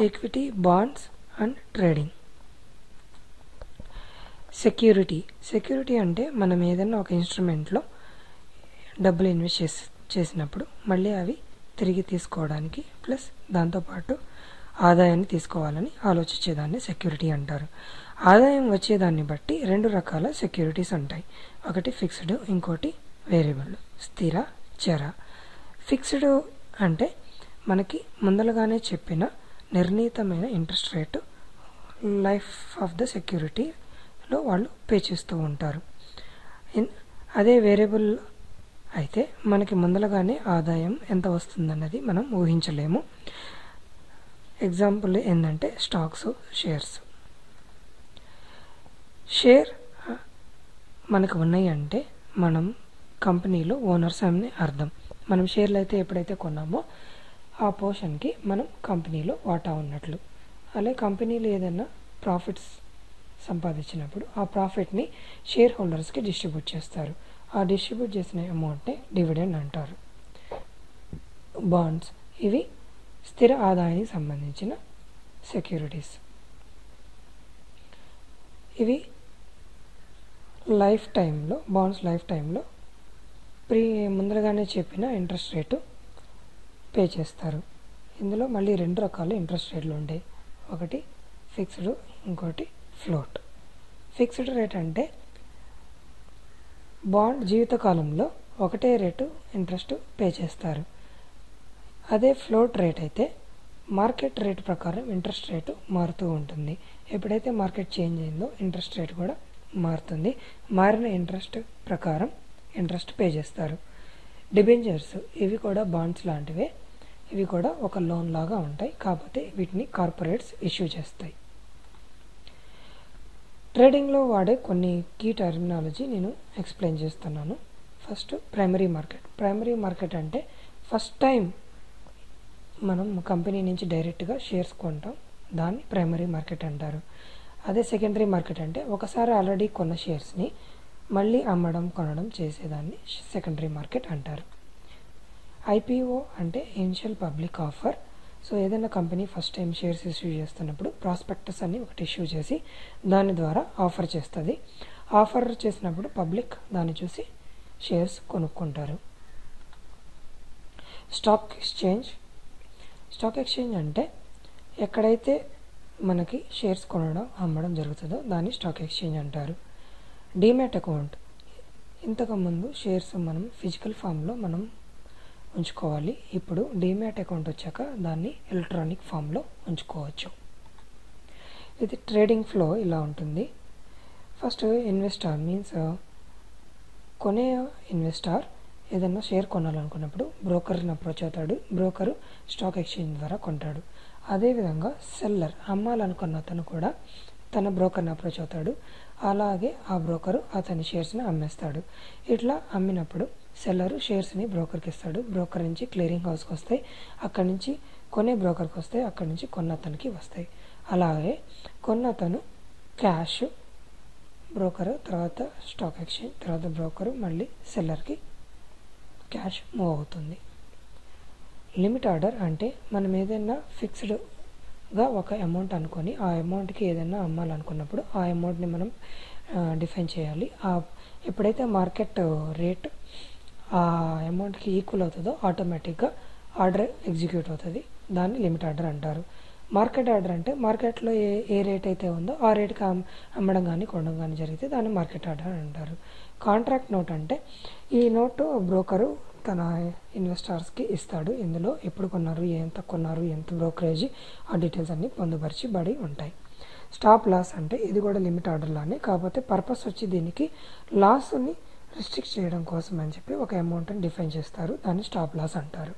Equity, bonds and trading. Security అంటే మనం ఏదైనా ఒక ఇన్స్ట్రుమెంట్లో డబ్బులు ఇన్వెస్ట్ చేసినప్పుడు మళ్ళీ అవి తిరిగి తీసుకోవడానికి ప్లస్ దాంతోపాటు ఆదాయాన్ని తీసుకోవాలని ఆలోచించేదాన్ని సెక్యూరిటీ అంటారు. ఆదాయం వచ్చేదాన్ని బట్టి రెండు రకాల సెక్యూరిటీస్ ఉంటాయి. ఒకటి ఫిక్స్డ్, ఇంకోటి వేరియబుల్, స్థిర, చర. ఫిక్స్డ్ అంటే మనకి ముందలుగానే చెప్పిన నిర్ణీతమైన interest rate life of the సెక్యూరిటీలో వాళ్ళు పే చేస్తూ ఉంటారు. అదే వేరియబుల్ అయితే మనకి ముందలుగానే ఆదాయం ఎంత వస్తుందన్నది మనం ఊహించలేము. ఎగ్జాంపుల్ ఏంటంటే స్టాక్స్, షేర్స్. షేర్ మనకు ఉన్నాయి అంటే మనం కంపెనీలో ఓనర్స్ అని అర్థం. మనం షేర్లు అయితే ఎప్పుడైతే కొన్నామో ఆ పోర్షన్కి మనం కంపెనీలో వాటా ఉన్నట్లు. అలాగే కంపెనీలో ఏదైనా ప్రాఫిట్స్ సంపాదించినప్పుడు ఆ ప్రాఫిట్ని షేర్ హోల్డర్స్కి డిస్ట్రిబ్యూట్ చేస్తారు. ఆ డిస్ట్రిబ్యూట్ చేసిన అమౌంట్ని డివిడెండ్ అంటారు. బాండ్స్ ఇవి స్థిర ఆదాయానికి సంబంధించిన సెక్యూరిటీస్. ఇవి బాండ్స్ లైఫ్ టైంలో ముందరగానే చెప్పిన ఇంట్రెస్ట్ రేటు పే చేస్తారు. ఇందులో మళ్ళీ రెండు రకాల ఇంట్రెస్ట్ రేట్లు ఉంటాయి. ఒకటి ఫిక్స్డ్, ఇంకోటి ఫ్లోట్. ఫిక్స్డ్ రేట్ అంటే బాండ్ జీవితకాలంలో ఒకటే రేటు ఇంట్రెస్ట్ పే చేస్తారు. అదే ఫ్లోట్ రేట్ అయితే మార్కెట్ రేటు ప్రకారం ఇంట్రెస్ట్ రేటు మారుతూ ఉంటుంది. ఎప్పుడైతే మార్కెట్ చేంజ్ అయిందో ఇంట్రెస్ట్ రేట్ కూడా మారుతుంది. మారిన ఇంట్రెస్ట్ ప్రకారం ఇంట్రెస్ట్ పే చేస్తారు. డిబెంచర్స్ ఇవి కూడా బాండ్స్ లాంటివే. ఇవి కూడా ఒక లోన్ లాగా ఉంటాయి, కాకపోతే వీటిని కార్పొరేట్స్ ఇష్యూ చేస్తాయి. ట్రేడింగ్లో వాడే కొన్ని కీ టర్మినాలజీ నేను ఎక్స్ప్లెయిన్ చేస్తున్నాను. ఫస్ట్ ప్రైమరీ మార్కెట్ అంటే ఫస్ట్ టైం మనం కంపెనీ నుంచి డైరెక్ట్గా షేర్స్ కొంటాం, దాన్ని ప్రైమరీ మార్కెట్ అంటారు. అదే సెకండరీ మార్కెట్ అంటే ఒకసారి ఆల్రెడీ కొన్న షేర్స్ని మళ్ళీ అమ్మడం కొనడం చేసేదాన్ని సెకండరీ మార్కెట్ అంటారు. ఐపీఓ అంటే ఇనిషియల్ పబ్లిక్ ఆఫర్. సో ఏదైనా company first time shares issue చేస్తున్నప్పుడు ప్రాస్పెక్టస్ అని ఒకటి ఇష్యూ చేసి దాని ద్వారా ఆఫర్ చేస్తుంది. ఆఫర్ చేసినప్పుడు పబ్లిక్ దాన్ని చూసి షేర్స్ కొనుక్కుంటారు. స్టాక్ ఎక్స్చేంజ్ అంటే ఎక్కడైతే మనకి షేర్స్ కొనడం అమ్మడం జరుగుతుందో దాన్ని స్టాక్ ఎక్స్చేంజ్ అంటారు. డీమ్యాట్ అకౌంట్, ఇంతకుముందు షేర్స్ మనం ఫిజికల్ ఫామ్లో మనం ఉంచుకోవాలి. ఇప్పుడు డీమ్యాట్ అకౌంట్ వచ్చాక దాన్ని ఎలక్ట్రానిక్ ఫామ్లో ఉంచుకోవచ్చు. ఇది ట్రేడింగ్ ఫ్లో ఇలా ఉంటుంది. ఫస్ట్ ఇన్వెస్టర్ మీన్స్ కొనే ఇన్వెస్టర్ ఏదైనా షేర్ కొనాలనుకున్నప్పుడు బ్రోకర్ని అప్రోచ్ అవుతాడు. బ్రోకరు స్టాక్ ఎక్స్చేంజ్ ద్వారా కొంటాడు. అదేవిధంగా సెల్లర్ అమ్మాలనుకున్న అతను కూడా తన బ్రోకర్ని అప్రోచ్ అవుతాడు. అలాగే ఆ బ్రోకరు అతని షేర్స్ని అమ్మేస్తాడు. ఇట్లా అమ్మినప్పుడు సెల్లరు షేర్స్ని బ్రోకర్కి ఇస్తాడు. బ్రోకర్ నుంచి క్లియరింగ్ హౌస్కి వస్తాయి, అక్కడి నుంచి కొనే బ్రోకర్కి వస్తాయి, అక్కడి నుంచి కొన్న అతనికి వస్తాయి. అలాగే కొన్న అతను క్యాష్, బ్రోకరు, తర్వాత స్టాక్ ఎక్స్చేంజ్, తర్వాత బ్రోకరు, మళ్ళీ సెల్లర్కి క్యాష్ మూవ్ అవుతుంది. లిమిట్ ఆర్డర్ అంటే మనం ఏదైనా ఫిక్స్డ్గా ఒక అమౌంట్ అనుకొని ఆ అమౌంట్కి ఏదైనా అమ్మాలనుకున్నప్పుడు ఆ అమౌంట్ని మనం డిఫైన్ చేయాలి. ఎప్పుడైతే మార్కెట్ రేట్ ఆ అమౌంట్కి ఈక్వల్ అవుతుందో ఆటోమేటిక్గా ఆర్డర్ ఎగ్జిక్యూట్ అవుతుంది. దాన్ని లిమిట్ ఆర్డర్ అంటారు. మార్కెట్ ఆర్డర్ అంటే మార్కెట్లో ఏ రేట్ అయితే ఉందో ఆ రేట్కి అమ్మడం కానీ కొనడం కానీ జరిగితే దాన్ని మార్కెట్ ఆర్డర్ అంటారు. కాంట్రాక్ట్ నోట్ అంటే ఈ నోటు బ్రోకరు తన ఇన్వెస్టర్స్కి ఇస్తాడు. ఇందులో ఎప్పుడు కొన్నారు, ఎంత కొన్నారు, ఎంత బ్రోకరేజ్, ఆ డీటెయిల్స్ అన్నీ పొందుపరచబడి ఉంటాయి. స్టాప్ లాస్ అంటే ఇది కూడా లిమిట్ ఆర్డర్ లానే, కాకపోతే పర్పస్ వచ్చి దీనికి లాస్ని రిస్ట్రిక్ట్ చేయడం కోసం అని చెప్పి ఒక అమౌంట్ని డిఫైన్ చేస్తారు. దాన్ని స్టాప్ లాస్ అంటారు.